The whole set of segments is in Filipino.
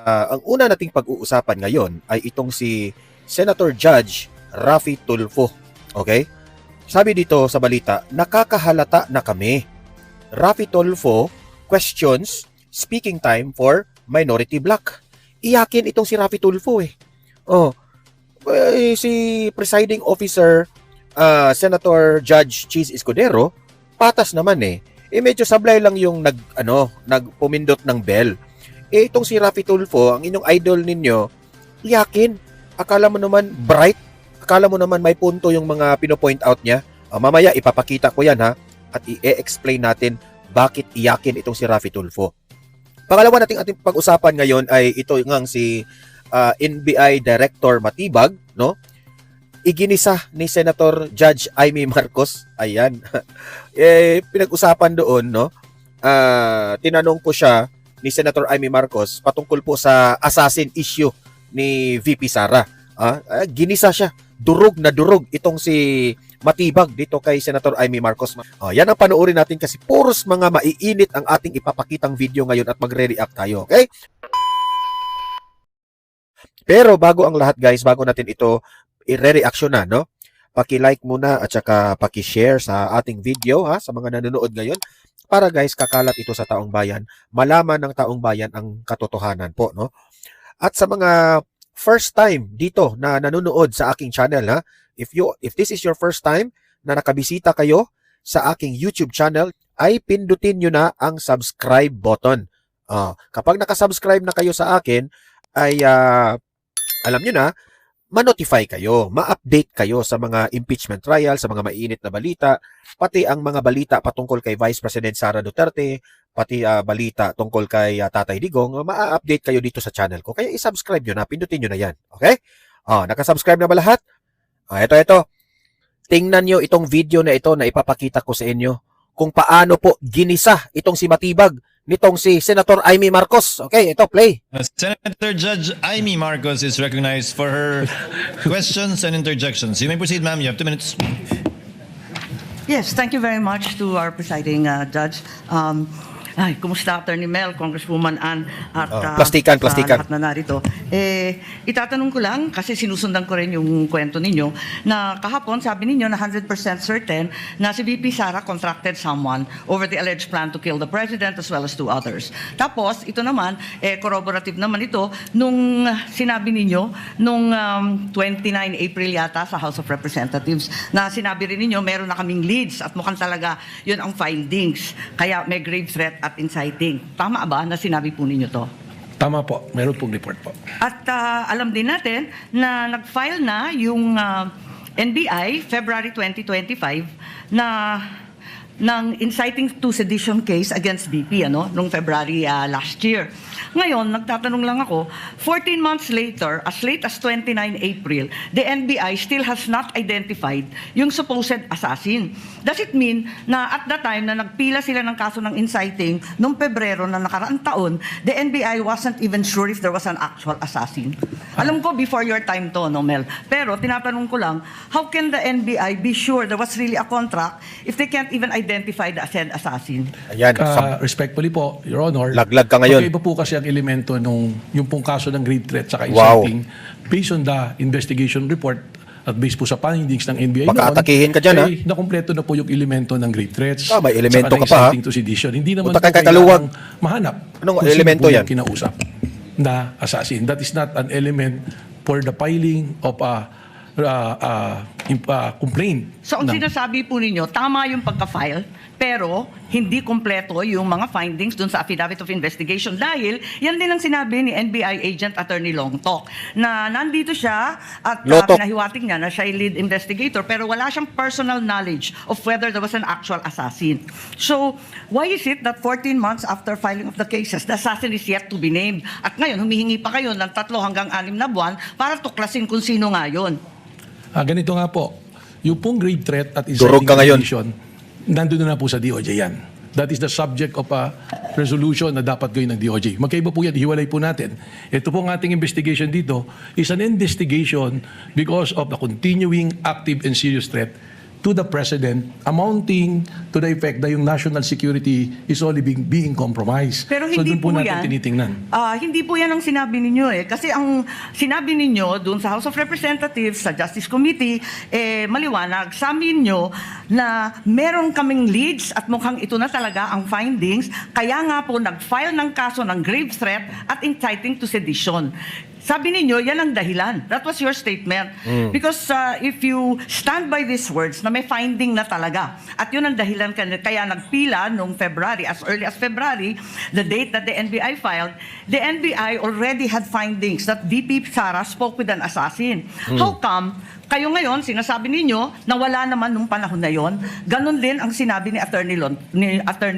Ang una nating pag-uusapan ngayon ay itong si Senator Judge Raffy Tulfo. Okay? Sabi dito sa balita, nakakahalata na kami. Raffy Tulfo questions speaking time for minority black. Iyakin itong si Raffy Tulfo eh. Si presiding officer Senator Judge Cheese Escudero, patas naman eh. Medyo sablay lang yung nagpumindot ng bell. Itong si Raffy Tulfo, ang inyong idol ninyo, iyakin. Akala mo naman bright, akala mo naman may punto yung mga pino-point out niya. Mamaya ipapakita ko yan ha, at i-explain natin bakit iyakin itong si Raffy Tulfo. Pangalawa nating ating pag-usapan ngayon ay ito ngang si NBI Director Matibag, no? Iginisa ni Senator Judge Amy Marcos. Ayan. Pinag-usapan doon, no? Tinanong po siya ni Senator Amy Marcos patungkol po sa assassin issue ni VP Sara. Ginisa siya. Durog na durog itong si Matibag dito kay Senator Amy Marcos. Yan ang panoorin natin kasi puros mga maiinit ang ating ipapakitang video ngayon at magre-react tayo. Okay? Pero bago ang lahat guys, bago natin ito i-reaction no? Paki-like muna at saka paki-share sa ating video sa mga nanonood ngayon para guys kakalat ito sa taong bayan, malaman ng taong bayan ang katotohanan po, no? At sa mga first time dito na nanonood sa aking channel if this is your first time na nakabisita kayo sa aking YouTube channel, ay pindutin nyo na ang subscribe button. Kapag nakasubscribe na kayo sa akin, ay alam nyo na, ma-notify kayo, ma-update kayo sa mga impeachment trial, sa mga mainit na balita, pati ang mga balita patungkol kay Vice President Sara Duterte, pati balita tungkol kay Tatay Digong, ma-update kayo dito sa channel ko. Kaya i-subscribe nyo na, pindutin nyo na yan. Okay? Nakasubscribe na ba lahat? Ito. Tingnan nyo itong video na ito na ipapakita ko sa inyo kung paano po ginisa itong si Matibag nitong si Senator Amy Marcos. Okay, ito, play. Senator Judge Amy Marcos is recognized for her questions and interjections. You may proceed, ma'am. You have 2 minutes. Yes, thank you very much to our presiding judge. Kumusta Attorney Mel, Congresswoman Ann, at plastikan. lahat na narito. Itatanong ko lang, kasi sinusundan ko rin yung kwento ninyo, na kahapon sabi ninyo na 100% certain na si VP Sara contracted someone over the alleged plan to kill the president as well as 2 others. Tapos, ito naman, corroborative naman ito, nung sinabi ninyo, nung 29 April yata sa House of Representatives, na sinabi rin ninyo, meron na kaming leads at mukhang talaga yun ang findings. Kaya may grave threat at inciting. Tama ba na sinabi po ninyo to? Tama po. Meron pong report po. At alam din natin na nag-file na yung NBI February 2025 ng inciting to sedition case against BP noong February last year. Ngayon, nagtatanong lang ako, 14 months later, as late as 29 April, the NBI still has not identified yung supposed assassin. Does it mean na at that time na nagpila sila ng kaso ng inciting noong Pebrero na nakaraang taon, the NBI wasn't even sure if there was an actual assassin? Alam ko before your time to, no, Mel? Pero tinatanong ko lang, how can the NBI be sure there was really a contract if they can't even identify the said assassin? Ayan. Respectfully po, Your Honor. Laglag ka ngayon. Magkaiba po kasi ang elemento nung yung pong kaso ng grave threat saka inciting based on the investigation report at based po sa findings ng NBI Pagka-atakihin ka dyan, nakumpleto na po yung elemento ng grave threats. May elemento ka pa, inciting to sedition. Hindi naman Punta po kay Kaluwag. mahanap Anong kung elemento sino po yan? yung kinausap na assassin. That is not an element for the filing of a complaint. So ang sinasabi po ninyo, tama yung pagka-file, pero hindi kompleto yung mga findings dun sa affidavit of investigation dahil yan din ang sinabi ni NBI agent Attorney Longtok na nandito siya at pinahiwatig niya na siya ay lead investigator pero wala siyang personal knowledge of whether there was an actual assassin. So, why is it that 14 months after filing of the cases, the assassin is yet to be named? At ngayon, humihingi pa kayo ng 3 hanggang 6 na buwan para tuklasin kung sino nga yun. Ganito nga po, yung pong grave threat at Durog ka ngayon. sedition, nandun na po sa DOJ yan. That is the subject of a resolution na dapat gawin ng DOJ. Magkaiba po yan, hiwalay po natin. Ito pong ating investigation dito is an investigation because of the continuing active and serious threat to the President amounting to the effect na yung national security is only being compromised. Pero So hindi doon po po natin yan. tinitingnan. Hindi po yan ang sinabi ninyo eh. Kasi ang sinabi ninyo doon sa House of Representatives, sa Justice Committee, maliwanag sa amin nyo na meron kaming leads at mukhang ito na talaga ang findings. Kaya nga po nag-file ng kaso ng grave threat at inciting to sedition. Sabi ninyo, yan ang dahilan. That was your statement. Because if you stand by these words na may finding na talaga, at yun ang dahilan kaya nagpila noong February, as early as February, the date that the NBI filed, the NBI already had findings that VP Sara spoke with an assassin. How come kayo ngayon, sinasabi ninyo na wala naman nung panahon na yon? Ganon din ang sinabi ni Attorney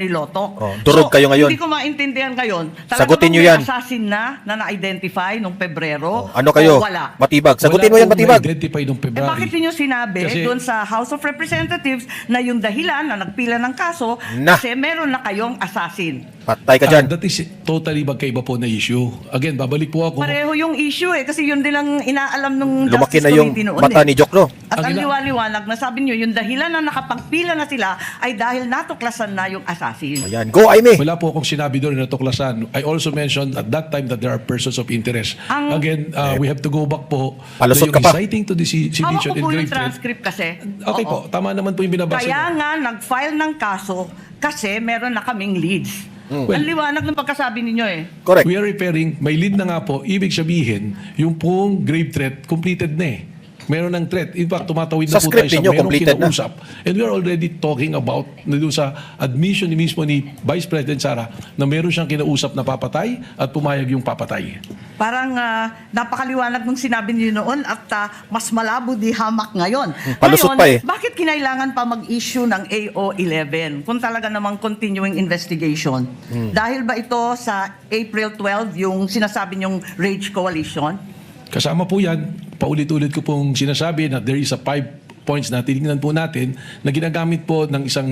Loto. Durog kayo ngayon. Hindi ko maintindihan ngayon. Sagutin nyo may yan. assassin na na-identify nung Pebrero? Ano kayo? O wala? Matibag. Sagutin mo yan, matibag. Identify nung February. Bakit niyo sinabi Kasi- doon sa House of Representatives na yung dahilan na nagpila ng kaso Na. kasi meron na kayong assassin? Patay ka dyan. That is totally magkaiba po na issue. Again, babalik po ako. Pareho yung issue kasi yun din ang inaalam nung Lumaki Justice na yung Committee noon mata ni Jokno. At Ang ang ina- liwaliwanag na sabi niyo, yung dahilan na nakapagpila na sila ay dahil natuklasan na yung assassin. Ayan. Go, Aimee. Wala po akong sinabi doon na tuklasan. I also mentioned at that time that there are persons of interest. Ang- Again, we have to go back po. Palusot na ka yung pa. inciting to Hawak sedition ko and po yung grave threat. transcript kasi. Okay Oo. po, tama naman po yung binabasa Kaya niyo. nga, nag-file ng kaso kasi meron na kaming leads. Well- Ang liwanag ng pagkasabi ninyo eh. Correct. We are referring, may lead na nga po, ibig sabihin, yung pong grave threat, completed na eh. Meron ng threat. In fact, tumatawid na Sa po script tayo sa ninyo, merong completed na. kinausap. And we are already talking about na doon sa admission ni mismo ni Vice President Sara na meron siyang kinausap na papatay at pumayag yung papatay. Parang napakaliwanag nung sinabi niyo noon at mas malabo di hamak ngayon. Palusot Ngayon, pa eh. bakit kinailangan pa mag-issue ng AO11 kung talaga namang continuing investigation? Dahil ba ito sa April 12 yung sinasabi niyong Rage Coalition? Kasama po yan, paulit-ulit ko pong sinasabi na there is a 5 points na tinignan po natin na ginagamit po ng isang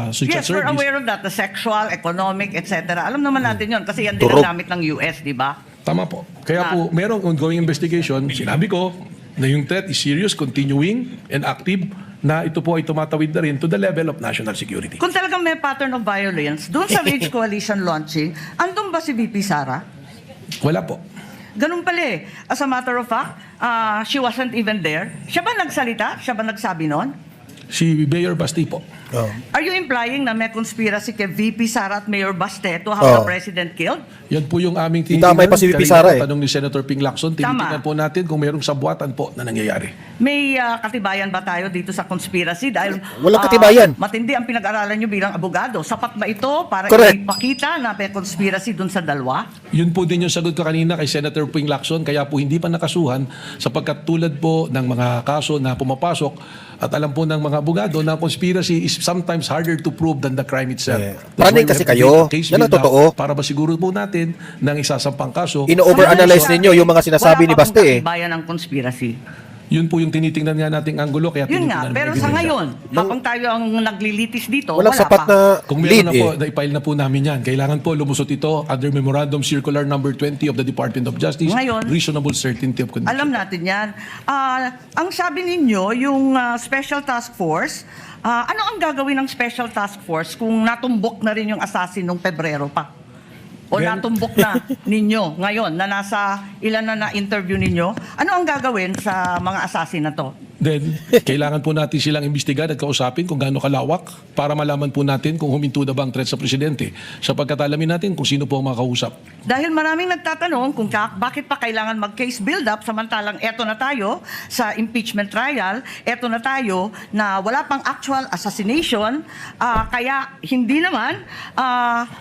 social Yes, we're service. aware of that. The sexual, economic, etc. Alam naman natin yon kasi yan din Turog. ang gamit ng US, di ba? Tama po. Kaya po, merong ongoing investigation. Sinabi ko na yung threat is serious, continuing, and active, na ito po ay tumatawid na rin to the level of national security. Kung talagang may pattern of violence, doon sa Rage Coalition launching, andun ba si VP Sara? Wala po. Ganun pala eh. As a matter of fact, she wasn't even there. Siya ba nagsalita? Siya ba nagsabi nun? Si Mayor Basti po. Are you implying na may conspiracy kay VP Sara at Mayor Baste to have the president killed? Yan po yung aming Damay pa si VP Kanina Sara po, eh. tanong ni Senator Ping Lacson, tinitingnan Tama. po natin kung merong sabwatan po na nangyayari. May katibayan ba tayo dito sa conspiracy? Dahil Walang katibayan. matindi ang pinag-aralan nyo bilang abogado. Sapat ba ito para Correct. ipakita na may conspiracy dun sa dalawa? Yun po din yung sagot ko kanina kay Senator Ping Lacson, kaya po hindi pa nakasuhan sapagkat tulad po ng mga kaso na pumapasok at alam po ng mga abogado na conspiracy is sometimes harder to prove than the crime itself. Yeah. That's Panig why we kasi have to kayo. make a case Yan ang build up totoo. Para masiguro po natin ng isasampang kaso. Ino-overanalyze ninyo yung mga sinasabi ni Baste eh. Wala pa katibayan ng conspiracy. Yun po yung tinitingnan nga nating anggulo. Kaya Yun nga, tinitingnan pero ng sa ebidensya. ngayon, habang tayo ang naglilitis dito, Walang wala sapat pa. na Kung lead meron na po, eh. na-file na po namin yan. Kailangan po lumusot ito under Memorandum Circular number 20 of the Department of Justice. Ngayon, reasonable certainty of conviction. Alam natin yan. Ang sabi ninyo, yung Special Task Force, ano ang gagawin ng Special Task Force kung natumbok na rin yung assassin nung Pebrero pa? O Gan- natumbok na ninyo ngayon na nasa ilan na na-interview ninyo? Ano ang gagawin sa mga assassin na to? Then, kailangan po natin silang imbestigan at kausapin kung gaano kalawak para malaman po natin kung huminto na ba ang threat sa presidente. Sapagkat alamin natin kung sino po ang makausap. Dahil maraming nagtatanong kung bakit pa kailangan mag-case build-up samantalang eto na tayo sa impeachment trial, eto na tayo na wala pang actual assassination, kaya hindi naman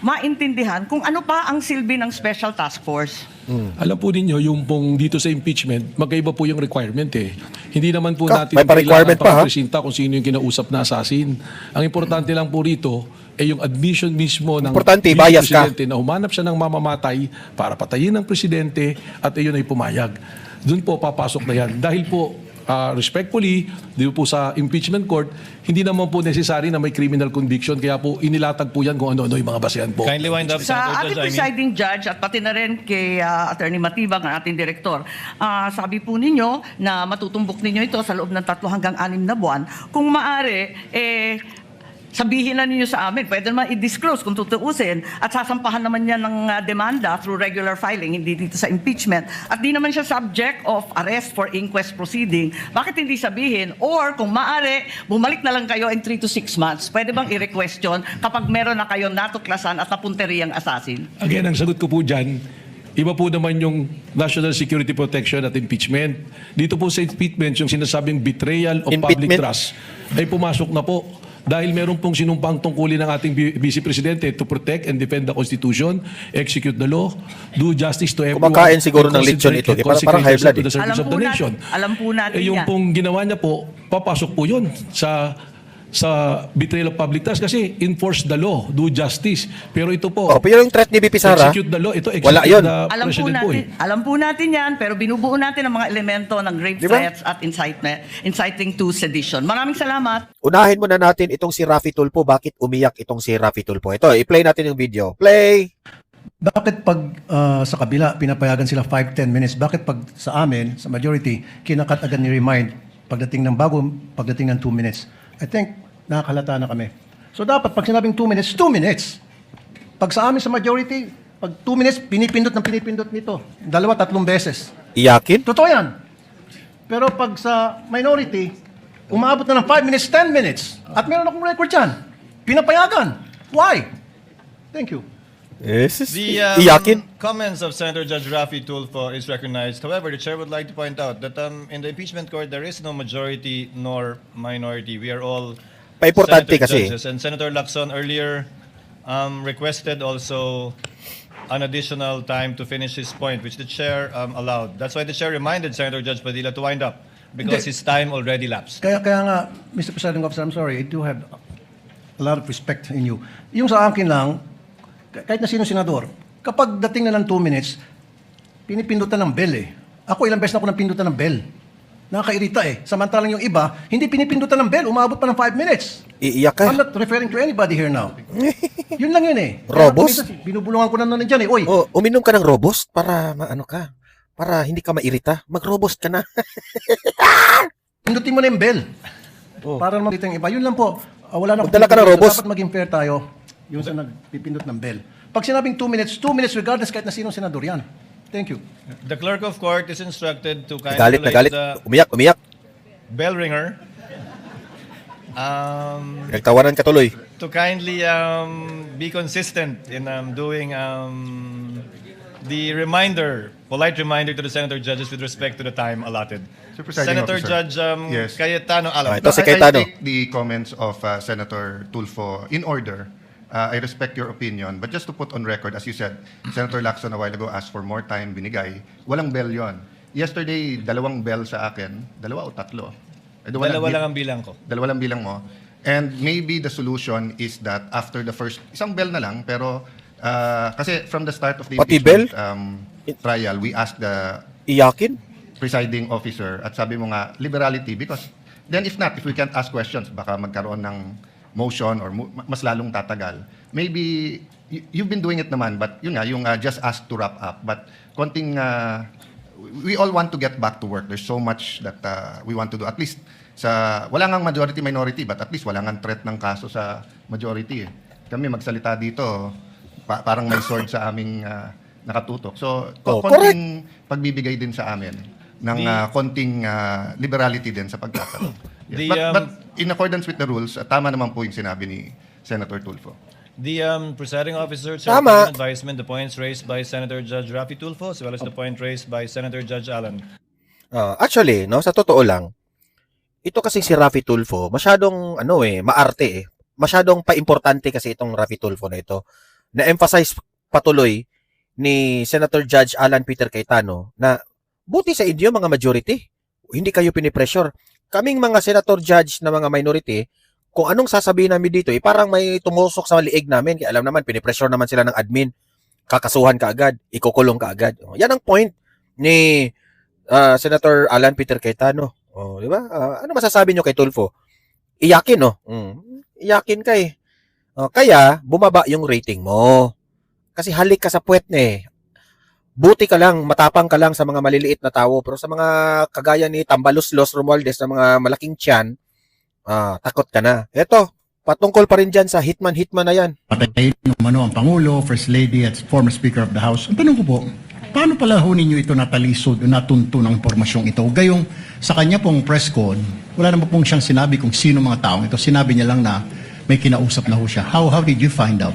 maintindihan kung ano pa ang silbi ng Special Task Force. Alam po ninyo, yung pong dito sa impeachment, magkaiba po yung requirement eh. Hindi naman po natin may pa-requirement pa, ha? presenta kung sino yung kinausap na assassin. Ang importante lang po rito, yung admission mismo ng Importante, vice bias ka. presidente na humanap siya ng mamamatay para patayin ng presidente at iyon ay pumayag. Doon po papasok na yan. Dahil po, respectfully, di po sa impeachment court, hindi naman po necessary na may criminal conviction. Kaya po inilatag po yan kung ano-ano yung mga basehan po. Kindly wind up, Sa Senator ating Judge Amy. presiding judge at pati na rin kay Attorney Matibang, ang ating direktor, sabi po ninyo na matutumbok ninyo ito sa loob ng 3 hanggang 6 na buwan. Kung maaari, sabihin na ninyo sa amin, pwede naman i-disclose kung tutuusin at sasampahan naman yan ng demanda through regular filing, hindi dito sa impeachment. At di naman siya subject of arrest for inquest proceeding. Bakit hindi sabihin? Or kung maaari, bumalik na lang kayo in 3 to 6 months. Pwede bang i-request yun kapag meron na kayong natuklasan at napunteriyang assassin? Again, ang sagot ko po dyan, iba po naman yung national security protection at impeachment. Dito po sa impeachment, yung sinasabing betrayal of public Impeachment. trust ay pumasok na po. Dahil meron pong sinumpang tungkulin ng ating Vice Presidente to protect and defend the Constitution, execute the law, do justice to everyone. Kumakain siguro ng and lechon ito. concentrate Parang high blood to the service of the nation. Alam po natin Yung yan. pong ginawa niya po, papasok po yun sa betrayal of public trust kasi enforce the law, do justice. Pero ito po, Pero yung threat ni BP Sara, execute the law, ito execute wala yun. the Alam po president po natin, alam po natin yan, pero binubuo natin ang mga elemento ng grave Di ba? threats at inciting to sedition. Maraming salamat. Unahin muna natin itong si Raffy Tulfo. Bakit umiyak itong si Raffy Tulfo? Ito, i-play natin yung video. Play! Bakit pag sa kabila pinapayagan sila 5-10 minutes? Bakit pag sa amin, sa majority, kinakat agad ni remind pagdating ng 2 minutes? I think nakakalata na kami. So dapat pag sinabing 2 minutes, 2 minutes. Pag sa amin sa majority, pag 2 minutes, pinipindot nito. 2-3 beses. Iyakin? Totoo yan. Pero pag sa minority, umabot na ng 5 minutes, 10 minutes. At meron akong record yan. Pinapayagan. Why? Thank you. Yes. The Iyakin? comments of Senator Judge Raffy Tulfo is recognized. However, the chair would like to point out that in the impeachment court, there is no majority nor minority. We are all Paimportante Senator kasi. judges. And Senator Lacson earlier requested also an additional time to finish his point, which the chair allowed. That's why the chair reminded Senator Judge Padilla to wind up because Hindi. his time already lapsed. Kaya nga, Mr. Presiding Officer, I'm sorry, I do have a lot of respect in you. Yung sa akin lang, kahit na sino senador, kapag dating na ng 2 minutes, pinipindutan ng bell eh. Ako ilang beses na ako napindutan ng bell. Nakakairita eh. Samantalang yung iba, hindi pinipindutan ng bell, umabot pa ng 5 minutes. Iiyak ka? I'm not referring to anybody here now. Yun lang yun eh. Robust? Kaya minsan, binubulungan ko na nun dyan eh. Oy, O, uminom ka ng Robust para maano ka. Para hindi ka mairita. Mag-Robust ka na. pindutin mo na yung bell. Oh. Para naman dito yung iba. Yun lang po. Wala na Magdala ka ng Robust. Dapat maging fair tayo. Yung sa nagpipindot ng bell. Pag sinabing 2 minutes regardless kahit na sinong senador yan. Thank you. The clerk of court is instructed to kindly Nagalit, relay nagalit. the Umiyak. bell ringer Nagtawanan ka tuloy. to kindly be consistent in doing the polite reminder to the senator judges with respect to the time allotted. Sir Presiding Senator Officer. Judge Yes. Cayetano Alam. Ito si I Cayetano. take the comments of Senator Tulfo in order. I respect your opinion, but just to put on record, as you said, Senator Lacson a while ago asked for more time, binigay. Walang bell yon. Yesterday, 2 bell sa akin. 2 o 3? Dalawa lang ang bilang ko. 2 lang bilang mo. And maybe the solution is that after the first, isang bell na lang, pero kasi from the start of the Pati impeachment trial, we asked the Iyakin? presiding officer at sabi mo nga, liberality, because then if not, if we can't ask questions, baka magkaroon ng motion or mas lalong tatagal. Maybe, you've been doing it naman, but yun nga, yung just ask to wrap up. But konting, we all want to get back to work. There's so much that we want to do. At least, wala ngang majority-minority, but at least wala ngang threat ng kaso sa majority. Kami magsalita dito, parang may sword sa aming nakatutok. So, konting pagbibigay din sa amin ng konting liberality din sa pagtatanong. Yes. But in accordance with the rules, tama naman po yung sinabi ni Senator Tulfo. The presiding officer, Tama. advisement, the points raised by Senator Judge Raffy Tulfo, as well as the point raised by Senator Judge Alan. Actually, no, sa totoo lang, ito kasi si Raffy Tulfo, masyadong maarte eh. Masyadong paimportante kasi itong Raffy Tulfo na ito. Na-emphasize patuloy ni Senator Judge Alan Peter Cayetano na buti sa inyo mga majority. Hindi kayo pinipressure. Kaming mga senator judge na mga minority, kung anong sasabihin namin dito, parang may tumusok sa liig namin. Kaya alam naman, pinipressure naman sila ng admin. Kakasuhan ka agad, ikukulong ka agad. Yan ang point ni Senator Alan Peter Cayetano. Oh, di ba? Ano masasabi nyo kay Tulfo? Iyakin, no? Iyakin ka eh. Kaya, bumaba yung rating mo. Kasi halik ka sa puwet na eh. Buti ka lang, matapang ka lang sa mga maliliit na tao. Pero sa mga kagaya ni Tambaluslos Romualdez na mga malaking tiyan, takot ka na. Eto, patungkol pa rin dyan sa hitman na yan. Patayin ng ang Pangulo, First Lady at former Speaker of the House. Ang tanong ko po, paano pala ho ninyo ito natalisod o natunto ng impormasyong ito? Gayong sa kanya pong press con, wala naman pong siyang sinabi kung sino mga taong ito. Sinabi niya lang na may kinausap na ho siya. How did you find out?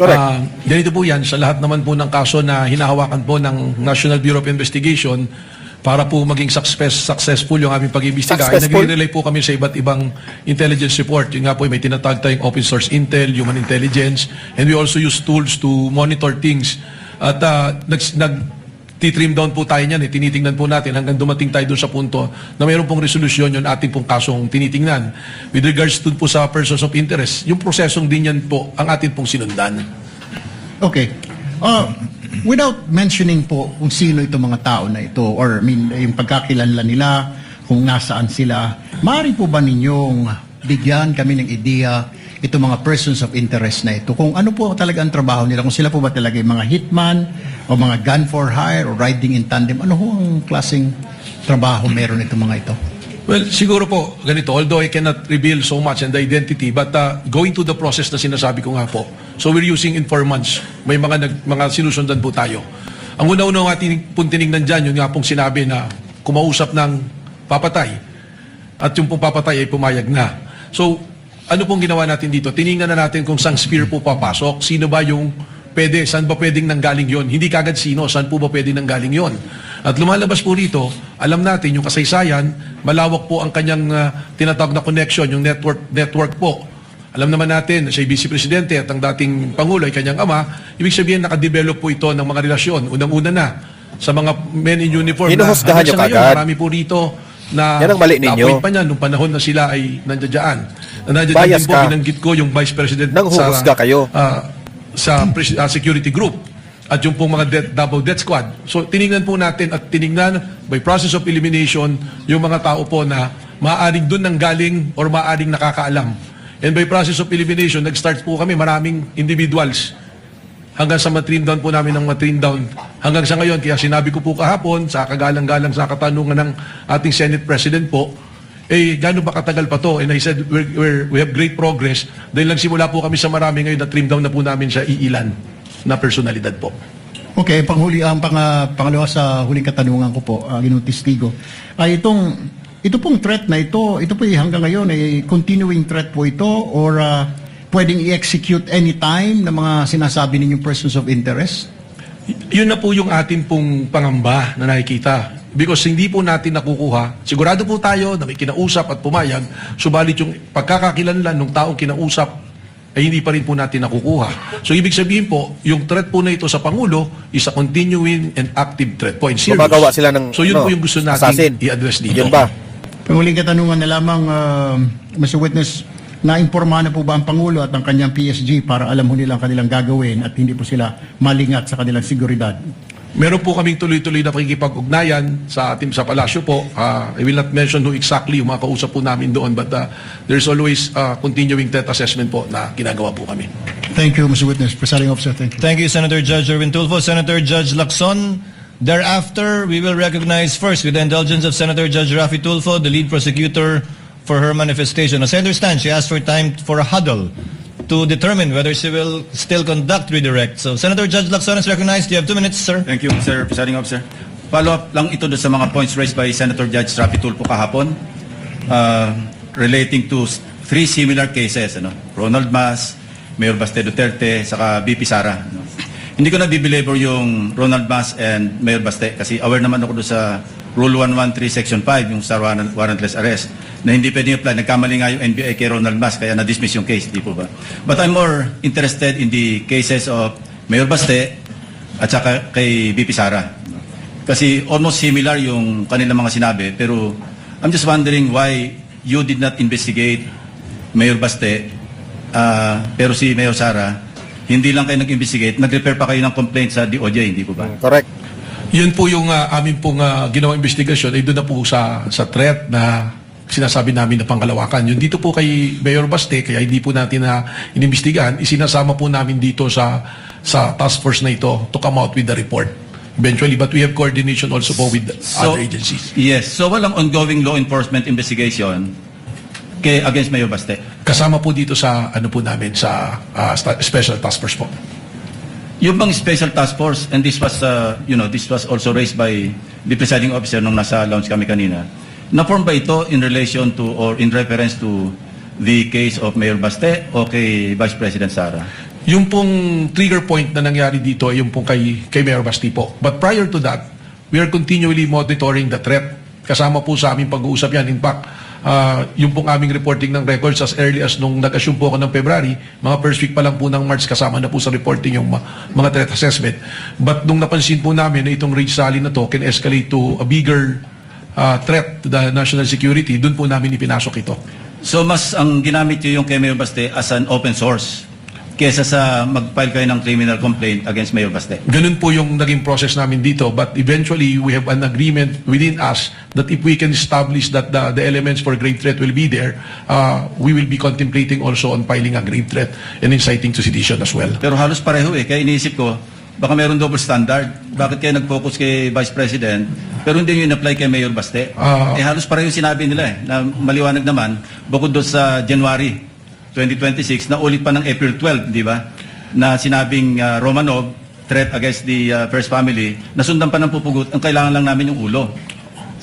Correct. Ganito po yan, sa lahat naman po ng kaso na hinahawakan po ng National Bureau of Investigation para po maging successful yung aming pag-iimbestiga, ay Successful? nagre-rely po kami sa iba't ibang intelligence report. Yung nga po, may tinatawag tayong open source intel, human intelligence, and we also use tools to monitor things. At nag-trim down po tayo niyan, tinitingnan po natin hanggang dumating tayo doon sa punto na mayroon pong resolusyon yung ating pong kasong tinitingnan. With regards to po sa persons of interest, yung prosesong din yan po ang ating pong sinundan. Okay. Without mentioning po kung sino itong mga tao na ito or yung pagkakilanlan nila, kung nasaan sila, maaari po ba ninyong bigyan kami ng ideya itong mga persons of interest na ito? Kung ano po talaga ang trabaho nila, kung sila po ba talaga yung mga hitman o mga gun for hire o riding in tandem, ano ho ang klaseng trabaho meron itong mga ito? Well, siguro po, ganito, although I cannot reveal so much and the identity, but going to the process na sinasabi ko nga po, so we're using informants, may mga sinusundan po tayo. Ang una-una ng ating pong tinignan dyan, yun nga pong sinabi na kumausap ng papatay, at yung pong papatay ay pumayag na. So, ano pong ginawa natin dito? Tinignan na natin kung saan sphere po papasok, sino ba yung pwede, saan ba pwedeng nanggaling yon? Hindi kagad sino, saan po ba pwedeng nanggaling yon? At lumalabas po rito, alam natin yung kasaysayan, malawak po ang kanyang tinatawag na connection, yung network po. Alam naman natin, siya Vice Presidente at ang dating Pangulo ay kanyang ama, ibig sabihin nakadevelop po ito ng mga relasyon, unang-una na, sa mga men in uniform. Hinuhusgahan nyo Ngayon, kagad. marami po rito na Yan ang mali ninyo. na-appoint pa niya nung panahon na sila ay nandiyan. Nandiyan Bias din po, ka. binanggit ko yung Vice President Nang huhusga kayo. sa security group at yung pong mga double death squad. So tinignan po natin at tinignan by process of elimination yung mga tao po na maaaring doon nanggaling or maaaring nakakaalam. And by process of elimination, nag-start po kami maraming individuals hanggang sa matrim down po namin ng matrim down. Hanggang sa ngayon, kaya sinabi ko po kahapon sa kagalang-galang sa katanungan ng ating Senate President po, gano'n ba katagal pa to? And I said, we have great progress. Dahil nagsimula po kami sa marami ngayon na trim down na po namin sa iilan na personalidad po. Okay, pangalawa sa huling katanungan ko po, Ginoong Testigo, ay ito pong threat na ito po hanggang ngayon ay continuing threat po ito or pwedeng i-execute anytime ng mga sinasabi ninyong persons of interest? Yun na po yung ating pong pangamba na nakikita. Because hindi po natin nakukuha. Sigurado po tayo na may kinausap at pumayag, subalit yung pagkakakilanlan ng taong kinausap ay hindi pa rin po natin nakukuha. So ibig sabihin po, yung threat po na ito sa Pangulo is a continuing and active threat po. Serious. Gumagawa sila ng so yun po yung gusto natin assassin. i-address dito. Yun ba? Panguling katanungan na lamang, Mr. Witness, naimporma na po ba ang Pangulo at ang kanyang PSG para alam ho nilang kanilang gagawin at hindi po sila malingat sa kanilang seguridad? Meron po kaming tuloy-tuloy na pakikipag-ugnayan sa ating sa palasyo po. I will not mention who exactly yung mga kausap po namin doon, but there's always continuing threat assessment po na ginagawa po kami. Thank you, Mr. Witness. Presiding Officer, thank you. Thank you, Senator Judge Erwin Tulfo. Senator Judge Lacson. Thereafter, we will recognize first, with the indulgence of Senator Judge Rafi Tulfo, the lead prosecutor for her manifestation. As I understand, she asked for time for a huddle to determine whether she will still conduct redirect. So, Senator Judge Lacson is recognized. You have 2 minutes, sir. Thank you, Mr. Presiding Officer. Follow-up lang ito sa mga points raised by Senator Judge Rafi Tulfo kahapon relating to 3 similar cases. Ronald Mas, Mayor Baste Duterte, saka BP Sara. Hindi ko na bibelabor yung Ronald Mas and Mayor Baste kasi aware naman ako doon sa Rule 113 Section 5, yung sa warrantless arrest, na hindi pwedeng apply. Nagkamali nga yung NBI kay Ronald Mas, kaya na-dismiss yung case, di po ba? But I'm more interested in the cases of Mayor Baste at saka kay BP Sara. Kasi almost similar yung kanilang mga sinabi, pero I'm just wondering why you did not investigate Mayor Baste, pero si Mayor Sara, hindi lang kayo nag-investigate, nag-repair pa kayo ng complaint sa DOJ, hindi po ba? Correct. Yun po yung amin pong ginawang investigasyon ay doon na po sa threat na sinasabi namin na pangkalawakan. Yun dito po kay Mayor Baste, kaya hindi po natin na inimbestigahan, isinasama po namin dito sa task force na ito to come out with the report eventually. But we have coordination also po with other agencies. Yes. So walang ongoing law enforcement investigation against Mayor Baste. Kasama po dito sa ano po namin sa special task force po. Yung bang special task force, and this was this was also raised by the presiding officer nung nasa lounge kami kanina. Na-form ba ito in relation to or in reference to the case of Mayor Baste o kay Vice President Sara? Yung pong trigger point na nangyari dito ay yung pong kay Mayor Baste po. But prior to that, we are continually monitoring the threat. Kasama po sa aming pag-uusap yan. In fact, yung pong aming reporting ng records as early as nung nag-assume po ako ng February, mga first week pa lang po ng March, kasama na po sa reporting yung mga threat assessment. But nung napansin po namin na itong rage rally na to can escalate to a bigger threat to the national security, dun po namin ipinasok ito. So mas ang ginamit nyo yung kay Mayor Baste as an open source kesa sa mag-file kayo ng criminal complaint against Mayor Baste? Ganun po yung naging process namin dito. But eventually, we have an agreement within us that if we can establish that the elements for grave threat will be there, we will be contemplating also on filing a grave threat and inciting to sedition as well. Pero halos pareho eh. Kaya iniisip ko, baka meron double standard. Bakit kayo nag-focus kay Vice President pero hindi nyo in-apply kay Mayor Baste? Halos pareho sinabi nila eh. Na maliwanag naman, bukod doon sa January 2026, na ulit pa ng April 12, di ba? Na sinabing Romanov, threat against the first family, nasundan pa ng pupugot, ang kailangan lang namin yung ulo.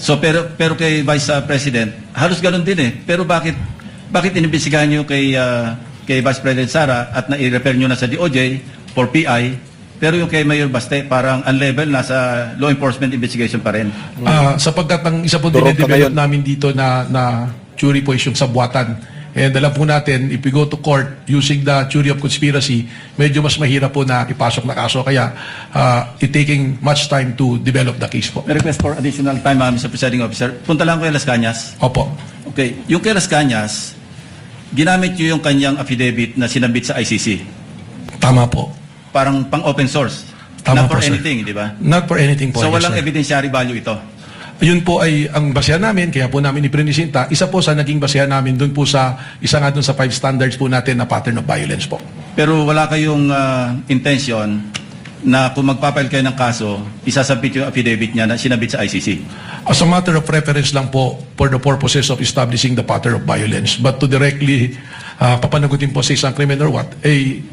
So pero kay Vice President, halos ganun din eh. Pero bakit inimbestigahan nyo kay Vice President Sara at na-i-refer nyo na sa DOJ for PI, pero yung kay Mayor Baste, parang unlevel, nasa law enforcement investigation pa rin. Sapagkat ang isa po Durog ka dinedevelop ngayon. namin dito na jury po is yung sabuatan. And alam po natin, if we go to court using the theory of conspiracy, medyo mas mahirap po na ipasok na kaso. Kaya it taking much time to develop the case po. May request for additional time, Mr. Presiding Officer. Punta lang ko kay Las Cañas. Opo. Okay, yung kay Las Cañas, ginamit nyo yung kanyang affidavit na sinabit sa ICC. Tama po. Parang pang-open source. Tama Not for po, sir. anything, di ba? Not for anything po. So yes, walang sir. evidentiary value ito. Yun po ay ang basehan namin, kaya po namin iprinisinta. Isa po sa naging basehan namin dun po sa, isa nga dun sa 5 standards po natin na pattern of violence po. Pero wala kayong intention na kung magpapile kayo ng kaso, isasabit yung affidavit niya na sinabit sa ICC. As a matter of reference lang po for the purposes of establishing the pattern of violence. But to directly papanagutin po sa isang criminal or what,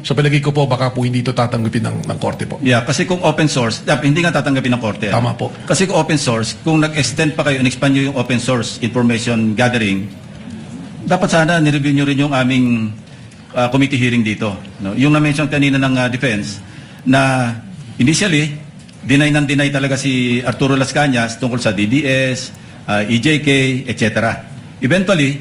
sa palagay ko po baka po hindi ito tatanggapin ng korte po. Yeah, kasi kung open source, hindi nga tatanggapin ng korte. Tama po. Kasi kung open source, kung nag-extend pa kayo, in-expand nyo yung open source information gathering, dapat sana nireview nyo rin yung aming committee hearing dito. No? Yung na-mention kanina ng defense, na initially, deny talaga si Arturo Las Cañas tungkol sa DDS, EJK, etc. Eventually,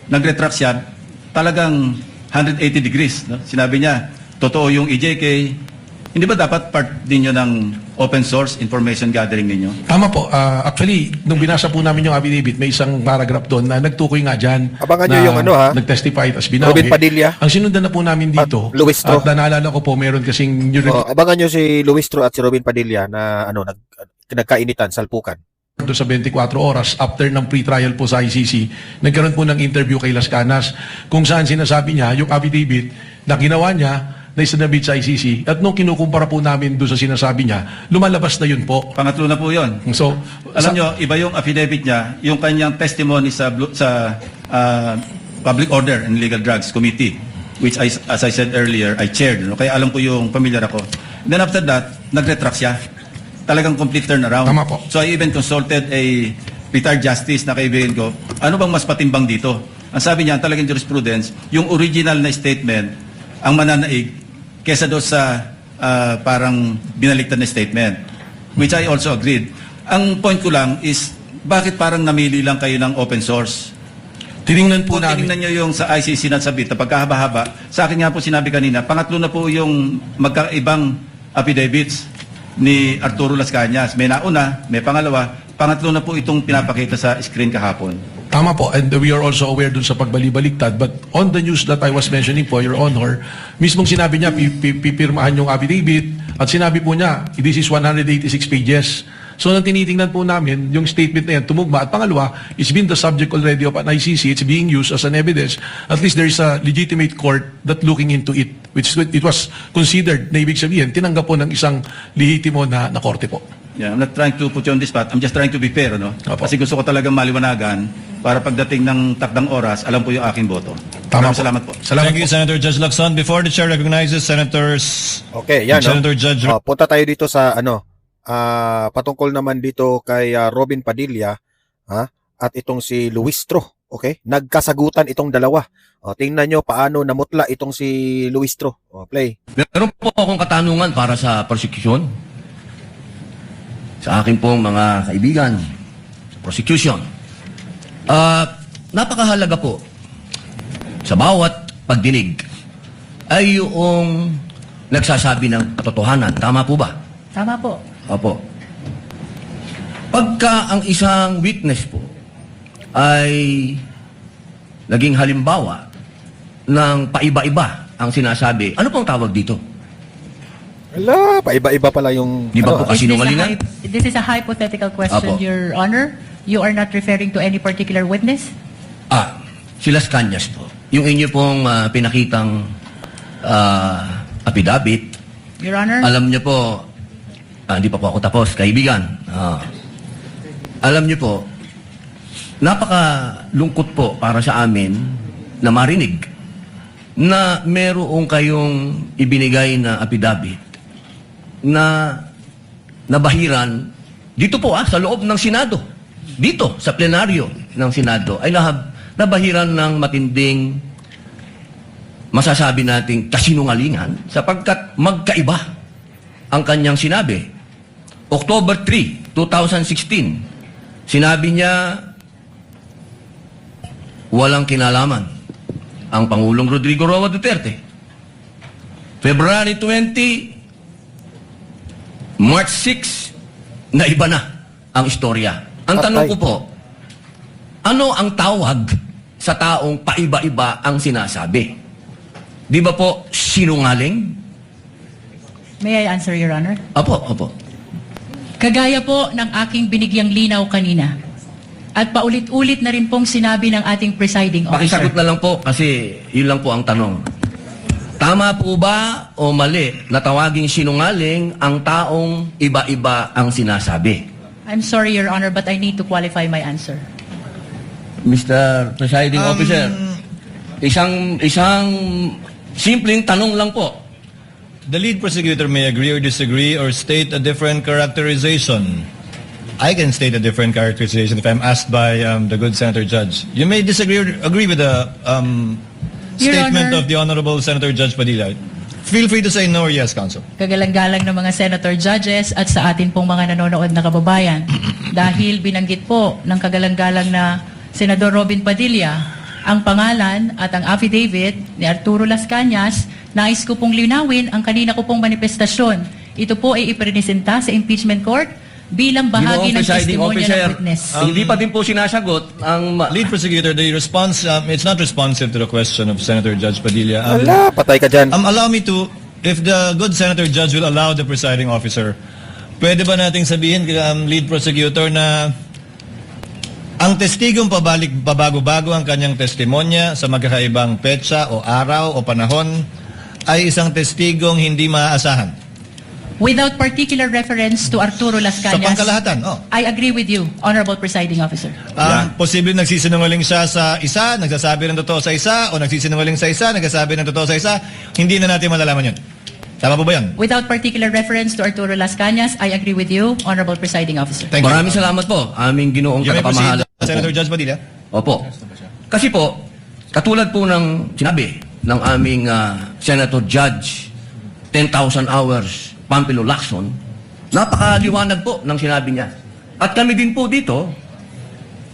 nag-retract siya, talagang 180 degrees. No? Sinabi niya, totoo yung EJK. Hindi ba dapat part din nyo ng open source information gathering ninyo? Tama po. Actually, nung binasa po namin yung affidavit, may isang paragraph doon na nagtukoy nga dyan. Abangan na nyo yung ano, ha? nag-testify as binawi. Robin Padilla. Ang sinundan na po namin dito. At Luis Tro. At naalala ko po, meron kasing... Abangan nyo si Luis Tro at si Robin Padilla na nagkainitan, salpukan. Doon sa 24 oras after ng pre-trial po sa ICC, nagkaroon po ng interview kay Las Cañas kung saan sinasabi niya yung affidavit na ginawa niya na isinabit sa ICC at nung kinukumpara po namin doon sa sinasabi niya, lumalabas na yun po. Pangatlo na po yun. So, Alam nyo, iba yung affidavit niya, yung kanyang testimony sa Public Order and Legal Drugs Committee, which as I said earlier, I chaired. No? Kaya alam ko yung familiar ako. Then after that, nag-retract siya. Talagang complete turnaround. Tama po. So I even consulted a retired justice na kaibigan ko, ano bang mas patimbang dito? Ang sabi niya, talagang jurisprudence, yung original na statement, ang mananaig, kesa doon sa parang binaliktad na statement. Which I also agreed. Ang point ko lang is, bakit parang namili lang kayo ng open source? tiningnan po Kung namin. tinignan nyo yung sa ICC na sabit na pagkahaba-haba, sa akin nga po sinabi kanina, pangatlo na po yung magkaibang affidavits ni Arturo Las Cañas. May nauna, may pangalawa, pangatlo na po itong pinapakita sa screen kahapon. Tama po, and we are also aware dun sa pagbalibaligtad. But on the news that I was mentioning po, Your Honor, mismong sinabi niya, pipirmahan yung affidavit, at sinabi po niya, this is 186 pages. So nang tinitingnan po namin, yung statement na yan, tumugma. At pangalawa, it's been the subject already of an ICC, it's being used as an evidence. At least there is a legitimate court that looking into it, which it was considered na ibig sabihin, tinanggap po ng isang lehitimo na korte po. Yeah, I'm not trying to put you on the spot. I'm just trying to be fair, no? Opo. Kasi gusto ko talagang maliwanagan para pagdating ng takdang oras, alam ko yung aking boto. Tama Maraming po. salamat po. Salamat Thank you, po. Senator Judge Lacson. Before the chair recognizes Senators... Okay, yan. Senator Judge... Punta tayo dito sa patungkol naman dito kay Robin Padilla at itong si Luistro. Okay? Nagkasagutan itong dalawa. Tingnan nyo paano namutla itong si Luistro. Play. Meron po akong katanungan para sa prosecution. Sa akin pong mga kaibigan, sa prosecution. Napakahalaga po sa bawat pagdinig ay yung nagsasabi ng katotohanan. Tama po ba? Tama po. Opo. Pagka ang isang witness po ay naging halimbawa ng paiba-iba ang sinasabi, ano pong tawag dito? Wala, paiba-iba pala yung... Di ba po kasinungalingan? This is a hypothetical question, Apo. Your Honor. You are not referring to any particular witness? Si Las Cañas po. Yung inyo pong pinakitang affidavit, Your Honor? alam niyo po, hindi pa po ako tapos, kaibigan. Alam niyo po, napakalungkot po para sa amin na marinig na merong kayong ibinigay na affidavit na nabahiran dito po sa loob ng Senado. Dito, sa plenaryo ng Senado, ay nabahiran ng matinding masasabi nating kasinungalingan sapagkat magkaiba ang kanyang sinabi. October 3, 2016, sinabi niya walang kinalaman ang Pangulong Rodrigo Roa Duterte. February 20, March 6, na iba na ang istorya. Ang tanong ko po, ano ang tawag sa taong paiba-iba ang sinasabi? Di ba po sinungaling? May I answer, Your Honor? Opo. Kagaya po ng aking binigyang linaw kanina at paulit-ulit na rin pong sinabi ng ating presiding officer. Pakisagot na lang po kasi yun lang po ang tanong. Tama po ba o mali na tawaging sinungaling ang taong iba-iba ang sinasabi? I'm sorry, Your Honor, but I need to qualify my answer. Mr. Presiding Officer, isang simpleng tanong lang po. The lead prosecutor may agree or disagree or state a different characterization. I can state a different characterization if I'm asked by the good Senator Judge. You may disagree or agree with the statement Honor, of the Honorable Senator Judge Padilla. Feel free to say no or yes, Counsel. Kagalang-galang ng mga senator judges at sa atin pong mga nanonood na kababayan. Dahil binanggit po ng kagalang-galang na Senador Robin Padilla ang pangalan at ang affidavit ni Arturo Las Cañas, nais ko pong linawin ang kanina ko pong manifestasyon. Ito po ay ipresenta sa impeachment court bilang bahagi ng testimonya ng witness. Hindi pa din po sinasagot ang... Lead prosecutor, the response, it's not responsive to the question of Senator Judge Padilla. Wala, patay ka dyan. Allow me to, if the good Senator Judge will allow the presiding officer, pwede ba nating sabihin, lead prosecutor, na ang testigong pabago-bago ang kanyang testimonya sa magkakaibang petsa o araw o panahon ay isang testigong hindi maaasahan? Without particular reference to Arturo Las Sa Cañas, pangkalahatan, I agree with you, Honorable Presiding Officer. Posibleng nagsisinungaling siya sa isa, nagsasabi ng totoo sa isa, o nagsisinungaling sa isa, nagsasabi ng totoo sa isa, hindi na natin malalaman yun. Tama po ba yan? Without particular reference to Arturo Las Cañas, I agree with you, Honorable Presiding Officer. Thank you. Maraming salamat po, aming ginoong You may proceed, katapamahalan. Senator Judge Padilla. Opo. Kasi po, katulad po ng sinabi ng aming Senator Judge, 10,000 hours, Pampilo Lacson, napakaliwanag po ng sinabi niya. At kami din po dito,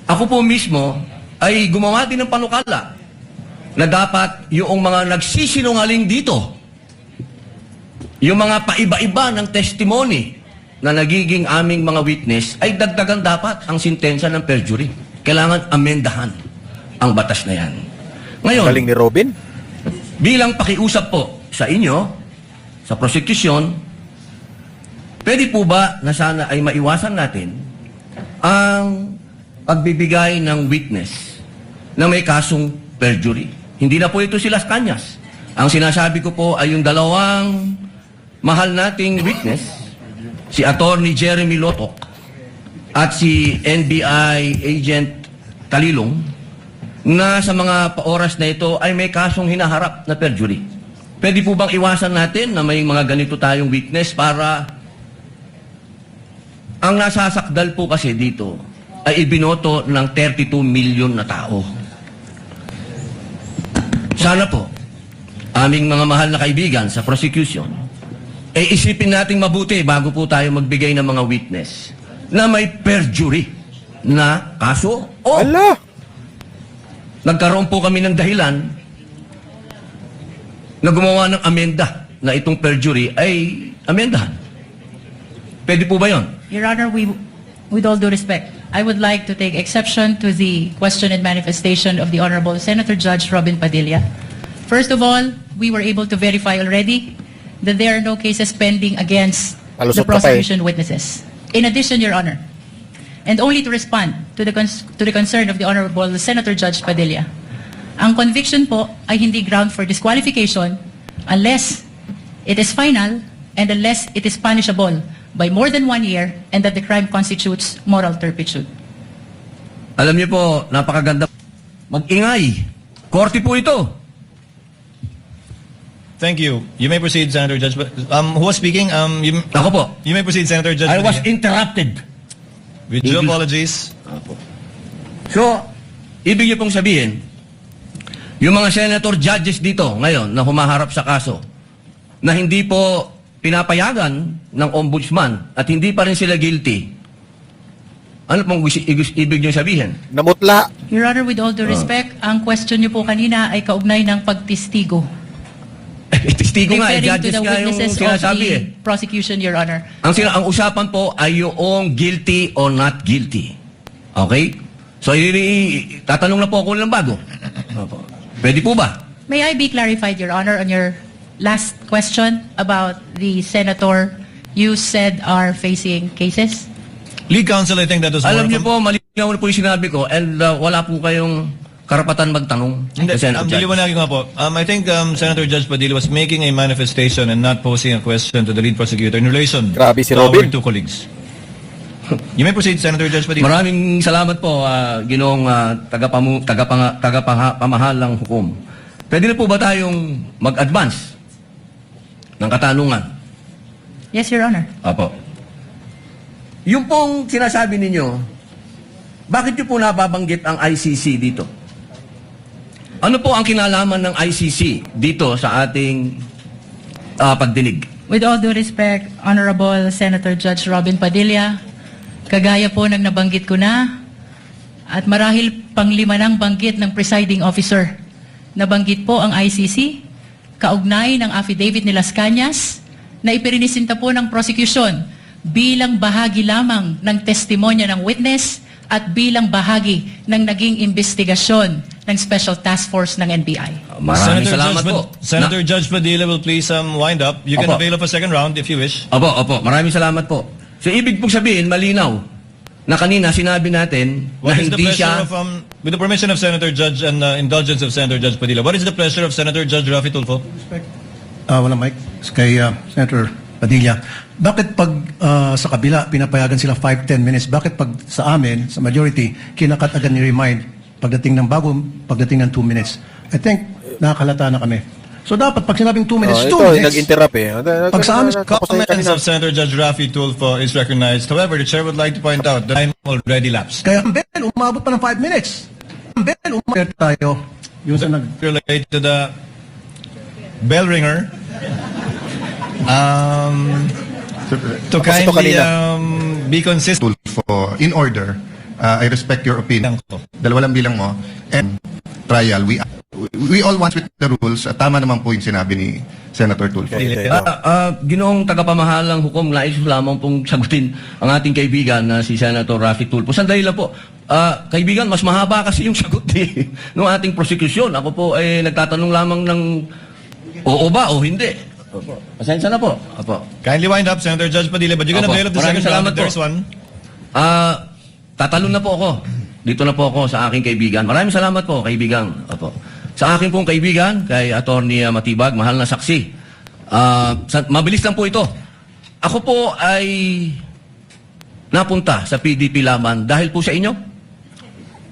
ako po mismo ay gumawa din ng panukala na dapat yung mga nagsisinungaling dito, yung mga paiba-iba ng testimony na nagiging aming mga witness, ay dagdagan dapat ang sintensya ng perjury. kailangan amendahan ang batas na yan. Ngayon, Galing ni Robin. bilang pakiusap po sa inyo, sa prosecution, pwede po ba na sana ay maiwasan natin ang pagbibigay ng witness na may kasong perjury? Hindi na po ito si Las Cañas. Ang sinasabi ko po ay yung dalawang mahal nating witness, si Attorney Jeremy Lotok at si NBI Agent Talilong, na sa mga oras na ito ay may kasong hinaharap na perjury. Pwede po bang iwasan natin na may mga ganito tayong witness para ang nasasakdal po kasi dito ay ibinoto ng 32 million na tao. Sana po, aming mga mahal na kaibigan sa prosecution, isipin nating mabuti bago po tayo magbigay ng mga witness na may perjury na kaso o Ala! nagkaroon po kami ng dahilan na gumawa ng amenda na itong perjury ay amendahan. Pwede po ba yun? Your Honor, with all due respect, I would like to take exception to the question and manifestation of the Honorable Senator Judge Robin Padilla. First of all, we were able to verify already that there are no cases pending against Palusot the ka pa eh. prosecution witnesses. In addition, Your Honor, and only to respond to the concern of the Honorable Senator Judge Padilla, ang conviction po ay hindi ground for disqualification unless it is final and unless it is punishable by more than 1 year and that the crime constitutes moral turpitude. Alam niyo po, napakaganda. Mag-ingay. Korte po ito. Thank you. You may proceed, Senator Judge. Who was speaking? Ako po. You may proceed, Senator Judge. I was Padilla. interrupted. With due apologies. So, ibig niyo pong sabihin, yung mga senator judges dito ngayon na humaharap sa kaso, na hindi po pinapayagan ng ombudsman at hindi pa rin sila guilty, ano pong ibig niyo sabihin? Namutla. Your Honor, with all due respect, ang question niyo po kanina ay kaugnay ng pagtistigo. Testigo nga, Referring to judges the nga yung witnesses of sinasabi the prosecution, Your Honor. Ang usapan po ay yung guilty or not guilty. Okay? So, tatanong na po ako ng bago. Opo. Pwede po ba? May I be clarified, Your Honor, on your last question about the senator you said are facing cases? Lead counsel, I think that was Alam more niyo po, malinaw na po yung sinabi ko and wala po kayong karapatan magtanong. Hindi, diliwanagin ko nga po. I think Senator Judge Padilla was making a manifestation and not posing a question to the lead prosecutor in relation Grabe si to our Robin. two colleagues. You may proceed, Senator Judge Padilla. Maraming salamat po, ginoong tagapamahalang hukom. Pwede na po ba tayong mag-advance ng katanungan? Yes, Your Honor. Apo. Yung pong sinasabi ninyo, bakit niyo po nababanggit ang ICC dito? Ano po ang kinalaman ng ICC dito sa ating pagdinig? With all due respect, Honorable Senator Judge Robin Padilla, kagaya po ng nabanggit ko na, at marahil panglima ng banggit ng presiding officer, nabanggit po ang ICC, kaugnay ng affidavit ni Las Cañas, na ipirinisinta po ng prosecution bilang bahagi lamang ng testimonya ng witness at bilang bahagi ng naging investigasyon ng Special Task Force ng NBI. Maraming salamat po. Senator Judge Padilla will please wind up. You can Opo. avail of a second round if you wish. Opo. Maraming salamat po. So, ibig pong sabihin, malinaw, na kanina sinabi natin na What is the hindi pleasure siya... of, with the permission of Senator Judge and indulgence of Senator Judge Padilla, what is the pleasure of Senator Judge Rafi Tulfo? Wala mic. Kay Senator Padilla. Bakit pag sa kabila pinapayagan sila 5-10 minutes? Bakit pag sa amin, sa majority, kinakat agad ni remind pagdating ng 2 minutes? I think nakakalata na kami. So dapat pag sinabing 2 minutes, 2 Ito, minutes. nag-interrupt eh. Pag sa amin, Comments of Senator Judge Rafi Tulfo is recognized. However, the chair would like to point out that time already lapsed. Kaya ang bell, umabot pa ng 5 minutes. Ang bell, umabot tayo. Yung sa Relate to the bell ringer. To kindly be consistent. Tulfo, in order, I respect your opinion. Dalawa lang bilang mo. And trial, we all want with the rules. Tama naman po yung sinabi ni Senator Tulfo. Ginoong tagapamahalang hukom, nais lamang pong sagutin ang ating kaibigan na si Senator Rafi Tulfo. Sandali lang po. Kaibigan, mas mahaba kasi yung sagot ng ating prosecution. Ako po ay nagtatanong lamang ng oo ba o hindi. Opo. Pasensya na po. Opo. Kindly wind up, Senator Judge Padilla, but you're gonna Opo. avail of the Maraming second round salamat if there's po. one. Tatalon na po ako. Dito na po ako sa aking kaibigan. Maraming salamat po, kaibigan. Opo. Sa aking pong kaibigan, kay Attorney Matibag, mahal na saksi. Mabilis lang po ito. Ako po ay napunta sa PDP laban dahil po sa inyo.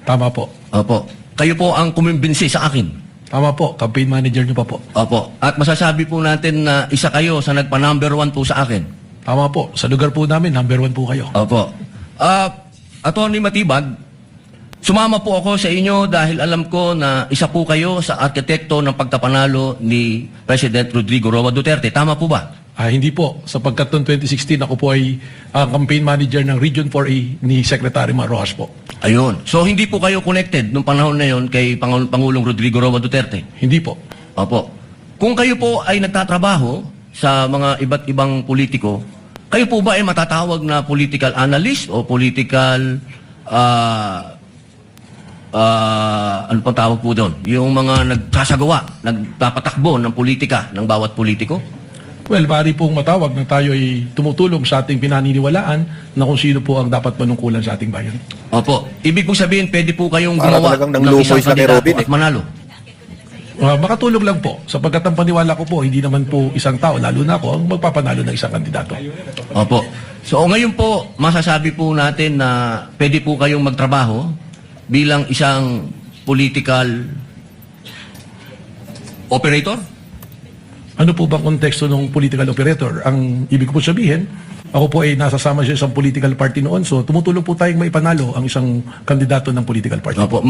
Tama po. Opo. Kayo po ang kumimbinsi sa akin. Tama po. Campaign manager niyo pa po. Opo. At masasabi po natin na isa kayo sa nagpa-number 1 po sa akin. Tama po. Sa lugar po namin, number 1 po kayo. Opo. Attorney Matibag, sumama po ako sa inyo dahil alam ko na isa po kayo sa arkitekto ng pagkapanalo ni President Rodrigo Roa Duterte. Tama po ba? Hindi po. Sapagkat noong 2016, ako po ay campaign manager ng Region 4A ni Secretary Mar Rojas po. Ayun. So hindi po kayo connected nung panahon na yon kay Pangulong Rodrigo Roa Duterte? Hindi po. Opo. Kung kayo po ay nagtatrabaho sa mga iba't ibang politiko, kayo po ba ay matatawag na political analyst o political ano pang tawag po doon? Yung mga nagsasagawa, nagpapatakbo ng politika ng bawat politiko? Well, pari pong matawag na tayo ay tumutulong sa ating pinaniniwalaan na kung sino po ang dapat manungkulan sa ating bayan. Opo. Ibig kong sabihin, pwede po kayong Para gumawa talagang ng nanglumoy isang sila kay kandidato Robin, at manalo. Makatulong lang po. Sapagkat ang paniwala ko po, hindi naman po isang tao, lalo na ako, ang magpapanalo ng isang kandidato. Opo. So ngayon po, masasabi po natin na pwede po kayong magtrabaho bilang isang political operator? Ano po bang konteksto ng political operator? Ang ibig ko po sabihin, ako po ay nasasama sa isang political party noon, so tumutulong po tayong maipanalo ang isang kandidato ng political party. Opo.